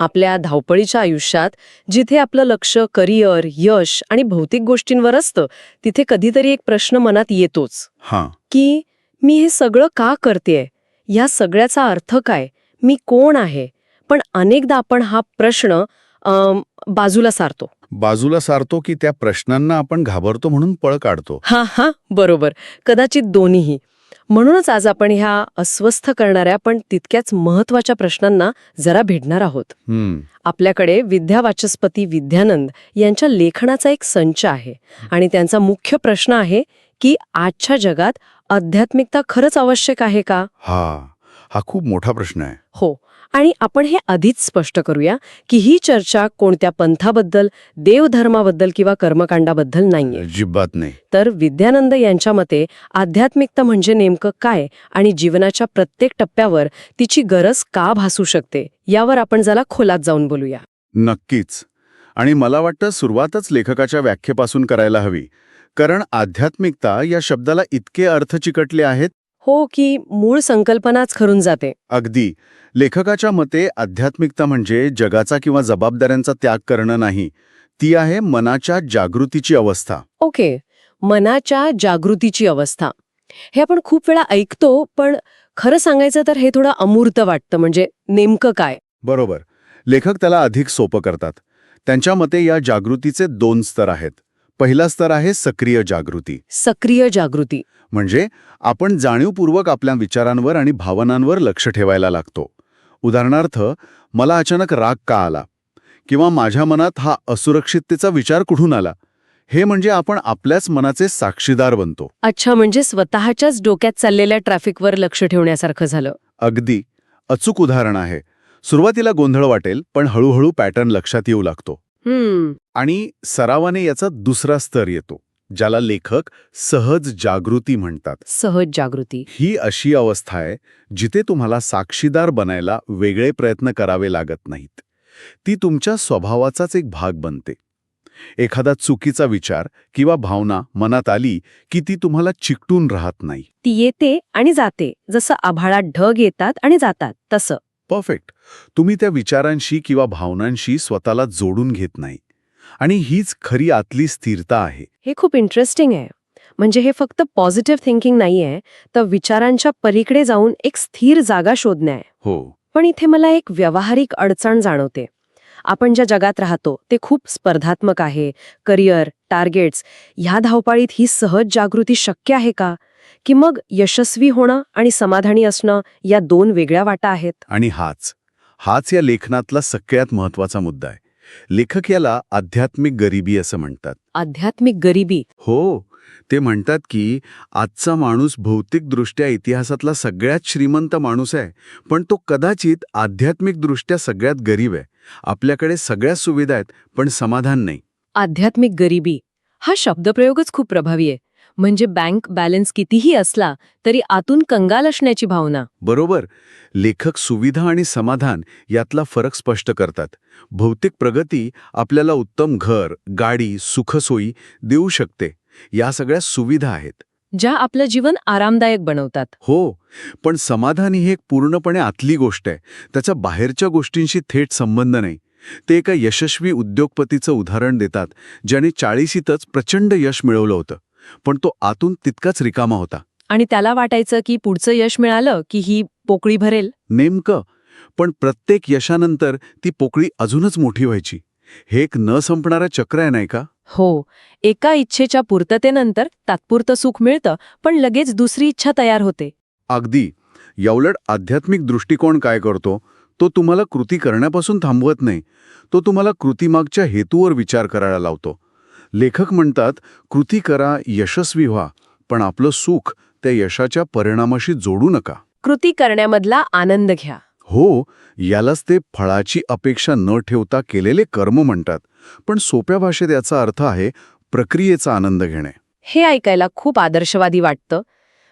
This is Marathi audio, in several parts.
आपल्या धावपळीच्या आयुष्यात जिथे आपलं लक्ष करिअर, यश आणि भौतिक गोष्टींवर असतं, तिथे कधीतरी एक प्रश्न मनात येतोच, हां, की मी हे सगळं का करतेय? या सगळ्याचा अर्थ काय? मी कोण आहे? पण अनेकदा आपण हा प्रश्न बाजूला सारतो. बाजूला सारतो की त्या प्रश्नांना आपण घाबरतो म्हणून पळ काढतो. हा, बरोबर. कदाचित दोन्हीही. म्हणूनच आज आपण ह्या अस्वस्थ करणाऱ्या पण तितक्याच महत्वाच्या प्रश्नांना जरा भेटणार आहोत. आपल्याकडे विद्यावाचस्पती विद्यानंद यांच्या लेखनाचा एक संच आहे आणि त्यांचा मुख्य प्रश्न आहे की आजच्या जगात आध्यात्मिकता खरंच आवश्यक आहे का? हा खूप मोठा प्रश्न आहे. हो. आणि आपण हे आधीच स्पष्ट करूया की ही चर्चा कोणत्या पंथाबद्दल, देवधर्माबद्दल किंवा कर्मकांडाबद्दल नाहीये. अजिबात नाही. तर विद्यानंद यांच्या मते आध्यात्मिकता म्हणजे नेमकं काय आणि जीवनाच्या प्रत्येक टप्प्यावर तिची गरज का भासू शकते यावर आपण जरा खोलात जाऊन बोलूया. नक्कीच. आणि मला वाटतं सुरुवातच लेखकाच्या व्याख्येपासून करायला हवी, कारण आध्यात्मिकता या शब्दाला इतके अर्थ चिकटले आहेत. हो, की मूळ संकल्पनाच खरून जाते. अगदी. लेखकाच्या मते आध्यात्मिकता म्हणजे जगाचा किंवा जबाबदाऱ्यांचा त्याग करणं नाही, ती आहे मनाच्या जागृतीची अवस्था. ओके, मनाच्या जागृतीची अवस्था. हे आपण खूप वेळा ऐकतो, पण खरं सांगायचं तर हे थोडं अमूर्त वाटतं. म्हणजे नेमकं काय? बरोबर. लेखक त्याला अधिक सोपं करतात. त्यांच्या मते या जागृतीचे 2 स्तर आहेत. पहिला स्तर आहे सक्रिय जागृती. सक्रिय जागृती म्हणजे आपण जाणीवपूर्वक आपल्या विचारांवर आणि भावनांवर लक्ष ठेवायला लागतो. उदाहरणार्थ, मला अचानक राग का आला? किंवा माझ्या मनात हा असुरक्षिततेचा विचार कुठून आला? हे म्हणजे आपण आपल्याच मनाचे साक्षीदार बनतो. अच्छा, म्हणजे स्वतःच्याच डोक्यात चाललेल्या ट्रॅफिकवर लक्ष ठेवण्यासारखं झालं. अगदी. अचूक उदाहरण आहे. सुरुवातीला गोंधळ वाटेल, पण हळूहळू पॅटर्न लक्षात येऊ लागतो. आणि सरावाने याचा दुसरा स्तर येतो, ज्याला लेखक सहज जागृती म्हणतात. सहज जागृती ही अशी अवस्था आहे जिथे तुम्हाला साक्षीदार बनायला वेगळे प्रयत्न करावे लागत नाहीत. ती तुमच्या स्वभावाचाच एक भाग बनते. एखादा चुकीचा विचार किंवा भावना मनात आली की ती तुम्हाला चिकटून राहत नाही. ती येते आणि जाते, जसं आभाळात ढग येतात आणि जातात तसं. परफेक्ट. तुम्ही त्या विचारांशी किंवा भावनांशी स्वतःला जोडून घेत नाही. आणि हीच खरी आतली स्थिरता आहे. हे खूप इंटरेस्टिंग आहे. म्हणजे हे फक्त पॉझिटिव्ह थिंकिंग नाहीये, तर विचारांच्या पलीकडे जाऊन एक स्थिर जागा शोधणे आहे. हो. पण इथे मला एक व्यावहारिक अडचण जाणवते. आपण ज्या जगात राहतो ते खूप स्पर्धात्मक आहे. करिअर, टार्गेट्स, ह्या धावपाळीत ही सहज जागृती शक्य आहे का? की मग यशस्वी होणं आणि समाधानी असणं या 2 वेगळ्या वाटा आहेत? आणि हाच या लेखनातला सगळ्यात महत्वाचा मुद्दा आहे. लेखक याला आध्यात्मिक गरिबी असं म्हणतात. आध्यात्मिक गरिबी? हो. ते म्हणतात की आजचा माणूस भौतिकदृष्ट्या इतिहासातला सगळ्यात श्रीमंत माणूस आहे, पण तो कदाचित आध्यात्मिकदृष्ट्या सगळ्यात गरीब आहे. आपल्याकडे सगळ्या सुविधा आहेत, पण समाधान नाही. आध्यात्मिक गरिबी हा शब्दप्रयोगच खूप प्रभावी आहे. म्हणजे बँक बॅलन्स कितीही असला तरी आतून कंगाल असण्याची भावना. बरोबर. लेखक सुविधा आणि समाधान यातला फरक स्पष्ट करतात. भौतिक प्रगती आपल्याला उत्तम घर, गाडी, सुखसोयी देऊ शकते. या सगळ्या सुविधा आहेत, ज्या आपलं जीवन आरामदायक बनवतात. हो. पण समाधान ही एक पूर्णपणे आतली गोष्ट आहे. त्याचा बाहेरच्या गोष्टींशी थेट संबंध नाही. ते एका यशस्वी उद्योगपतीचं उदाहरण देतात, ज्याने 40शीतच प्रचंड यश मिळवलं होतं, पण तो आतून तितकाच रिकामा होता. आणि त्याला वाटायचं की पुढचं यश मिळालं की ही पोकळी भरेल. नेमकं. पण प्रत्येक यशानंतर ती पोकळी अजूनच मोठी व्हायची. हे एक न संपणारं चक्र आहे, नाही का? हो. एका इच्छेच्या पूर्ततेनंतर तात्पुरतं सुख मिळतं, पण लगेच दुसरी इच्छा तयार होते. अगदी. याउलट आध्यात्मिक दृष्टिकोन काय करतो? तो तुम्हाला कृती करण्यापासून थांबवत नाही. तो तुम्हाला कृतीमागच्या हेतूवर विचार करायला लावतो. लेखक म्हणतात, कृती करा, यशस्वी व्हा, पण आपलं सुख त्या यशाच्या परिणामाशी जोडू नका. कृती करण्यामधला आनंद घ्या. हो. यालाच ते फळाची अपेक्षा न ठेवता केलेले कर्म म्हणतात. पण सोप्या भाषेत याचा अर्थ आहे प्रक्रियेचा आनंद घेणे. हे ऐकायला खूप आदर्शवादी वाटतं.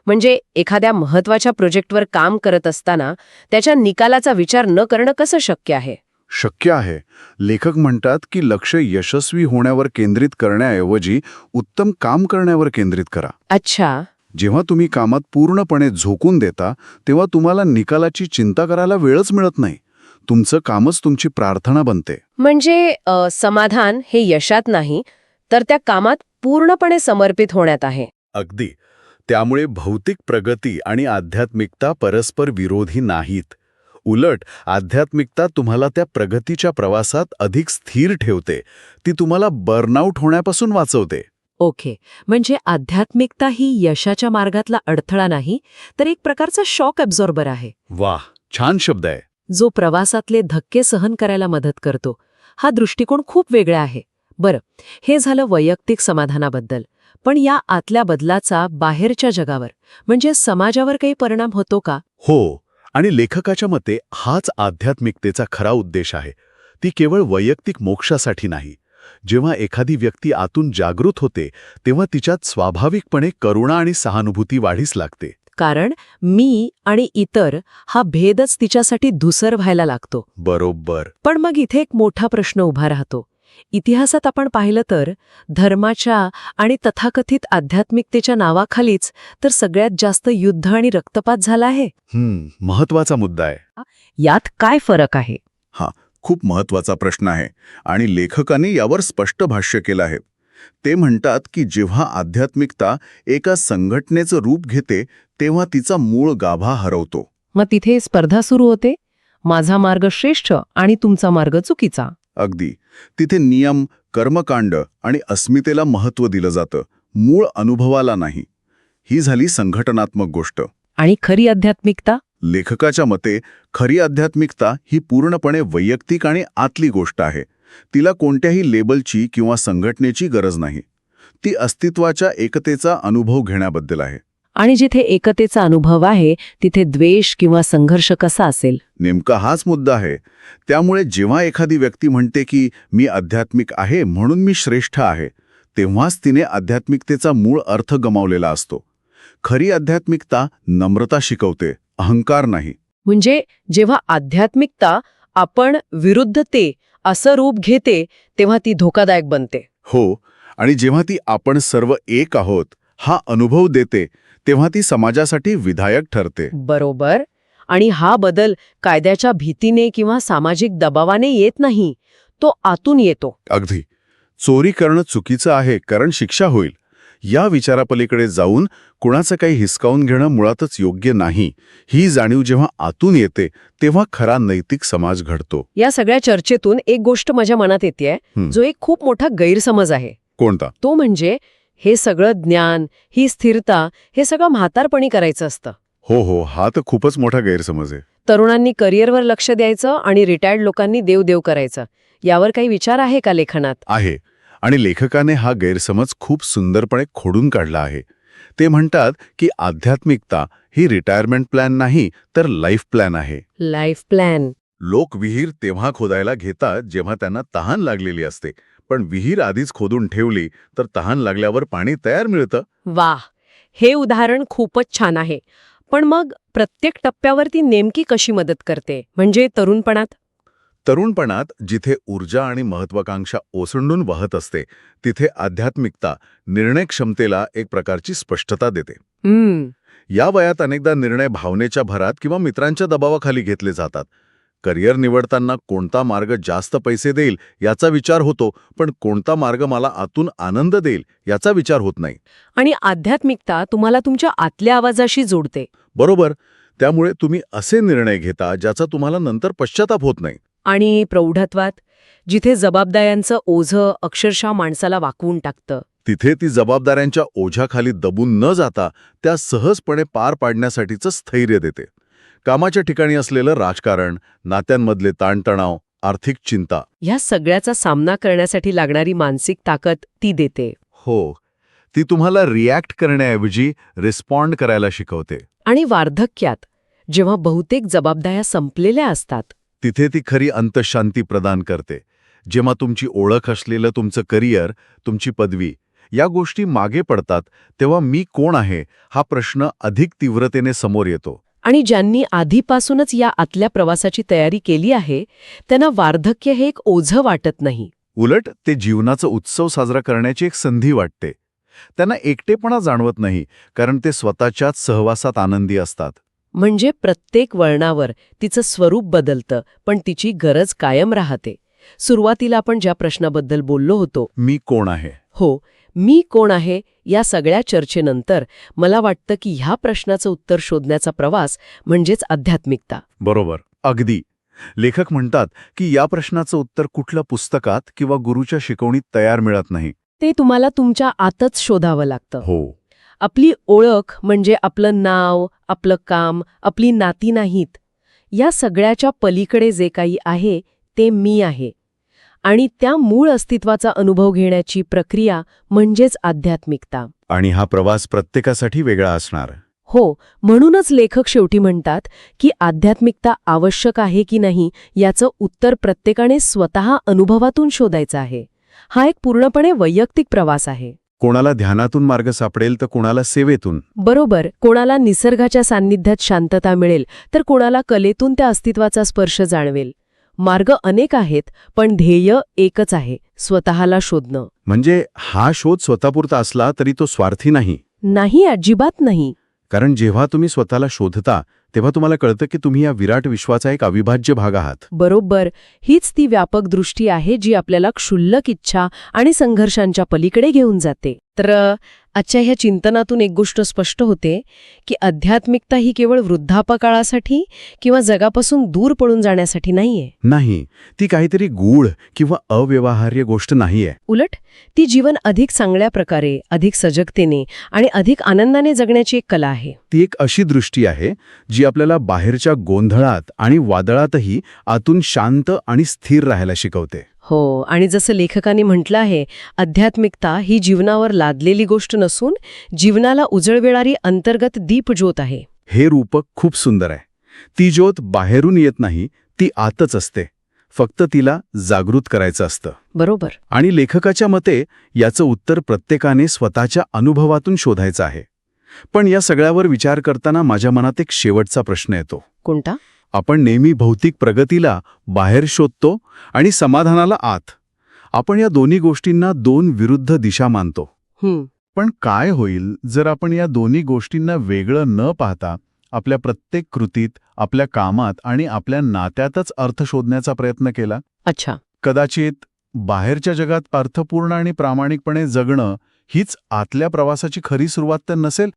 म्हणजे एखाद्या महत्वाच्या प्रोजेक्टवर काम करत असताना त्याच्या निकालाचा विचार न करणं कसं शक्य आहे? शक्य आहे. लेखक म्हणतात की लक्ष यशस्वी होण्यावर केंद्रित करण्याऐवजी उत्तम काम करण्यावर केंद्रित करा. अच्छा. जेव्हा तुम्ही कामात पूर्णपणे झोकून देता, तेव्हा तुम्हाला निकालाची चिंता करायला वेळच मिळत नाही. तुमचं कामच तुमची प्रार्थना बनते. म्हणजे समाधान हे यशात नाही, तर त्या कामात पूर्णपणे समर्पित होण्यात आहे. अगदी. त्यामुळे भौतिक प्रगती आणि आध्यात्मिकता परस्पर विरोधी नाहीत. उलट आध्यात्मिकता तुम्हाला त्या प्रगतीच्या प्रवासात अधिक स्थिर ठेवते. ती तुम्हाला बर्नआउट होण्यापासून वाचवते. ओके, म्हणजे आध्यात्मिकता ही यशाच्या मार्गातला अडथळा नाही, तर एक प्रकारचा शॉक ॲब्झॉर्बर आहे, वाह, छान शब्द आहे. जो प्रवासातले धक्के सहन करायला मदत करतो. हा दृष्टिकोन खूप वेगळा आहे. बरं, हे झालं वैयक्तिक समाधानाबद्दल. पण या आतल्या बदलाचा बाहेरच्या जगावर म्हणजे समाजावर काही परिणाम होतो का? हो, आणि लेखकाच्या मते हाच आध्यात्मिकतेचा खरा उद्देश आहे. ती केवळ वैयक्तिक मोक्षासाठी नाही. जेव्हा एखादी व्यक्ती आतून जागृत होते तेव्हा तिच्यात स्वाभाविकपणे करुणा आणि सहानुभूती वाढीस लागते. कारण मी आणि इतर हा भेदच तिच्यासाठी धुसर व्हायला लागतो. बरोबर. पण मग इथे एक मोठा प्रश्न उभा राहतो. इतिहासात आपण पाहिलं तर धर्माच्या आणि तथाकथित आध्यात्मिकतेच्या नावाखालीच तर सगळ्यात जास्त युद्ध आणि रक्तपात झाला आहे. महत्वाचा मुद्दा आहे. यात काय फरक आहे? हा खूप महत्वाचा प्रश्न आहे आणि लेखकाने यावर स्पष्ट भाष्य केलं आहे. ते म्हणतात की जेव्हा आध्यात्मिकता एका संघटनेचं रूप घेते तेव्हा तिचा मूळ गाभा हरवतो. मग तिथे स्पर्धा सुरू होते, माझा मार्ग श्रेष्ठ आणि तुमचा मार्ग चुकीचा. अगदी. तिथे नियम, कर्मकांड आणि अस्मितेला महत्त्व दिलं जातं, मूळ अनुभवाला नाही. ही झाली संघटनात्मक गोष्ट. आणि खरी आध्यात्मिकता? लेखकाच्या मते खरी आध्यात्मिकता ही पूर्णपणे वैयक्तिक आणि आतली गोष्ट आहे. तिला कोणत्याही लेबलची किंवा संघटनेची गरज नाही. ती अस्तित्वाच्या एकतेचा अनुभव घेण्याबद्दल आहे. आणि जिथे एकतेचा अनुभव आहे तिथे द्वेष किंवा संघर्ष कसा असेल? नेमका हाच मुद्दा आहे. त्यामुळे जेव्हा एखादी व्यक्ती म्हणते की मी आध्यात्मिक आहे म्हणून मी श्रेष्ठ आहे, तेव्हाच तिने आध्यात्मिकतेचा मूळ अर्थ गमावलेला असतो. खरी आध्यात्मिकता नम्रता शिकवते, अहंकार नाही. म्हणजे जेव्हा आध्यात्मिकता आपण विरुद्ध ते असं रूप घेते तेव्हा ती धोकादायक बनते. हो, आणि जेव्हा ती आपण सर्व एक आहोत हा अनुभव देते तेव्हा ती समाजासाठी विधायक ठरते. बरोबर. आणि हा बदल कायद्याच्या भीतीने किंवा सामाजिक दबावाने येत नाही, तो आतून येतो. अगदी. चोरी करणं चुकीचं आहे कारण शिक्षा होईल या विचारापलीकडे जाऊन कुणाचं काही हिसकावून घेणं मुळातच योग्य नाही, ही जाणीव जेव्हा आतून येते तेव्हा खरा नैतिक समाज घडतो. या सगळ्या चर्चेतून एक गोष्ट माझ्या मनात येतेय, जो एक खूप मोठा गैरसमज आहे. कोणता? तो म्हणजे हे सगळं ज्ञान, ही स्थिरता, हे सगळं म्हातारपणी करायचं असतं. हो, हा तर खूपच मोठा गैरसमज आहे. तरुणांनी करिअरवर लक्ष द्यायचं आणि रिटायर्ड लोकांनी देवदेव करायचं. यावर काही विचार आहे का लेखनात? आहे. आणि लेखकाने हा गैरसमज खूप सुंदरपणे खोडून काढला आहे. ते म्हणतात की आध्यात्मिकता ही रिटायरमेंट प्लॅन नाही तर लाईफ प्लॅन आहे. Life plan. लोक विहीर तेव्हा खोदायला घेतात जेव्हा त्यांना तहान लागलेली असते, पण विहीर आधीच खोदून ठेवली तर तहान लागल्यावर पाणी तयार मिळतं. वाह, हे उदाहरण खूपच छान आहे. पण मग प्रत्येक टप्प्यावरती नेमकी कशी मदत करते? म्हणजे तरुणपणात जिथे ऊर्जा आणि महत्वाकांक्षा ओसंडून वाहत असते तिथे आध्यात्मिकता निर्णय क्षमतेला एक प्रकारची स्पष्टता देते. या वयात अनेकदा निर्णय भावनेच्या भरात किंवा मित्रांच्या दबावाखाली घेतले जातात. करिअर निवडताना कोणता मार्ग जास्त पैसे देईल याचा विचार होतो, पण कोणता मार्ग मला आतून आनंद देईल याचा विचार होत नाही. आणि आध्यात्मिकता तुम्हाला तुमच्या आतल्या आवाजाशी जोडते. बरोबर. त्यामुळे तुम्ही असे निर्णय घेता ज्याचा तुम्हाला नंतर पश्चाताप होत नाही. आणि प्रौढत्वात जिथे जबाबदाऱ्यांचं ओझं अक्षरशः माणसाला वाकवून टाकतं, तिथे ती जबाबदाऱ्यांच्या ओझ्याखाली दबून न जाता त्या सहजपणे पार पाडण्यासाठीचं स्थैर्य देते. कामाच्या ठिकाणी असलेलं राजकारण, नात्यांमधले ताणतणाव, आर्थिक चिंता, ह्या सगळ्याचा सामना करण्यासाठी लागणारी मानसिक ताकद ती देते. हो, ती तुम्हाला रिॲक्ट करण्याऐवजी रिस्पॉन्ड करायला शिकवते. आणि वार्धक्यात जेव्हा बहुतेक जबाबदाऱ्या संपलेल्या असतात तिथे ती खरी अंतःशांती प्रदान करते. जेव्हा तुमची ओळख असलेलं तुमचं करिअर, तुमची पदवी या गोष्टी मागे पडतात तेव्हा मी कोण आहे हा प्रश्न अधिक तीव्रतेने समोर येतो. आणि ज्यांनी आधीपासूनच या आतल्या प्रवासाची तयारी केली आहे त्यांना वार्धक्य हे एक ओझं वाटत नाही. उलट ते जीवनाचा उत्सव साजरा करण्याची एक संधी वाटते. त्यांना एकटेपणा जाणवत नाही कारण ते स्वतःच्याच सहवासात आनंदी असतात. म्हणजे प्रत्येक वळणावर तिचं स्वरूप बदलतं, पण तिची गरज कायम राहते. सुरुवातीला आपण ज्या प्रश्नाबद्दल बोललो होतो, मी कोण आहे? हो, मी कोण आहे, या सगळ्या चर्चेनंतर मला वाटतं की ह्या प्रश्नाचं उत्तर शोधण्याचा प्रवास म्हणजेच आध्यात्मिकता. बरोबर, अगदी. लेखक म्हणतात की या प्रश्नाचं उत्तर कुठल्या पुस्तकात किंवा गुरूच्या शिकवणीत तयार मिळत नाही. ते तुम्हाला तुमच्या आतच शोधावं लागतं. हो. आपली ओळख म्हणजे आपलं नाव, आपलं काम, आपली नाती नाहीत. या सगळ्याच्या पलीकडे जे काही आहे ते मी आहे. आणि त्या मूळ अस्तित्वाचा अनुभव घेण्याची प्रक्रिया म्हणजेच आध्यात्मिकता. आणि हा प्रवास प्रत्येकासाठी वेगळा असणार. हो, म्हणूनच लेखक शेवटी म्हणतात की आध्यात्मिकता आवश्यक आहे की नाही याचं उत्तर प्रत्येकाने स्वतः अनुभवातून शोधायचं आहे. हा एक पूर्णपणे वैयक्तिक प्रवास आहे. कोणाला ध्यानातून मार्ग सापडेल तर कोणाला सेवेतून. बरोबर, कोणाला निसर्गाच्या सान्निध्यात शांतता मिळेल तर कोणाला कलेतून त्या अस्तित्वाचा स्पर्श जाणवेल. मार्ग अनेक आहेत, पण ध्येय एकच आहे, स्वतःला शोधणं. म्हणजे हा शोध स्वतःपुरता असला तरी तो स्वार्थी नाही. नाही, अजिबात नाही. कारण जेव्हा तुम्ही स्वतःला शोधता तेव्हा तुम्हाला कळतं की तुम्ही या विराट विश्वाचा एक अविभाज्य भाग आहात. बरोबर, हीच ती व्यापक दृष्टी आहे जी आपल्याला क्षुल्लक इच्छा आणि संघर्षांच्या पलीकडे घेऊन जाते. तर आजच्या ह्या चिंतनातून एक गोष्ट स्पष्ट होते की आध्यात्मिकता ही केवळ वृद्धापकाळासाठी किंवा जगापासून दूर पळून जाण्यासाठी नाहीये. नाही, ती काहीतरी गूढ किंवा अव्यवहार्य गोष्ट नाहीये. उलट ती जीवन अधिक चांगल्या प्रकारे, अधिक सजगतेने आणि अधिक आनंदाने जगण्याची एक कला आहे. ती एक अशी दृष्टी आहे जी आपल्याला बाहेरच्या गोंधळात आणि वादळातही आतून शांत आणि स्थिर राहायला शिकवते. हो, आणि जसं लेखकांनी म्हटलं आहे, आध्यात्मिकता ही जीवनावर लादलेली गोष्ट नसून जीवनाला उजळविणारी अंतर्गत दीपज्योत आहे. हे रूपक खूप सुंदर आहे. ती ज्योत बाहेरून येत नाही, ती आतच असते. फक्त तिला जागृत करायचं असतं. बरोबर. आणि लेखकाच्या मते याचं उत्तर प्रत्येकाने स्वतःच्या अनुभवातून शोधायचं आहे. पण या सगळ्यावर विचार करताना माझ्या मनात एक शेवटचा प्रश्न येतो. कोणता? आपण नेहमी भौतिक प्रगतीला बाहेर शोधतो आणि समाधानाला आत. आपण या दोन्ही गोष्टींना दोन विरुद्ध दिशा मानतो. पण काय होईल जर आपण या दोन्ही गोष्टींना वेगळं न पाहता आपल्या प्रत्येक कृतीत, आपल्या कामात आणि आपल्या नात्यातच अर्थ शोधण्याचा प्रयत्न केला? अच्छा. कदाचित बाहेरच्या जगात अर्थपूर्ण आणि प्रामाणिकपणे जगणं हीच आतल्या प्रवासाची खरी सुरुवात तर नसेल,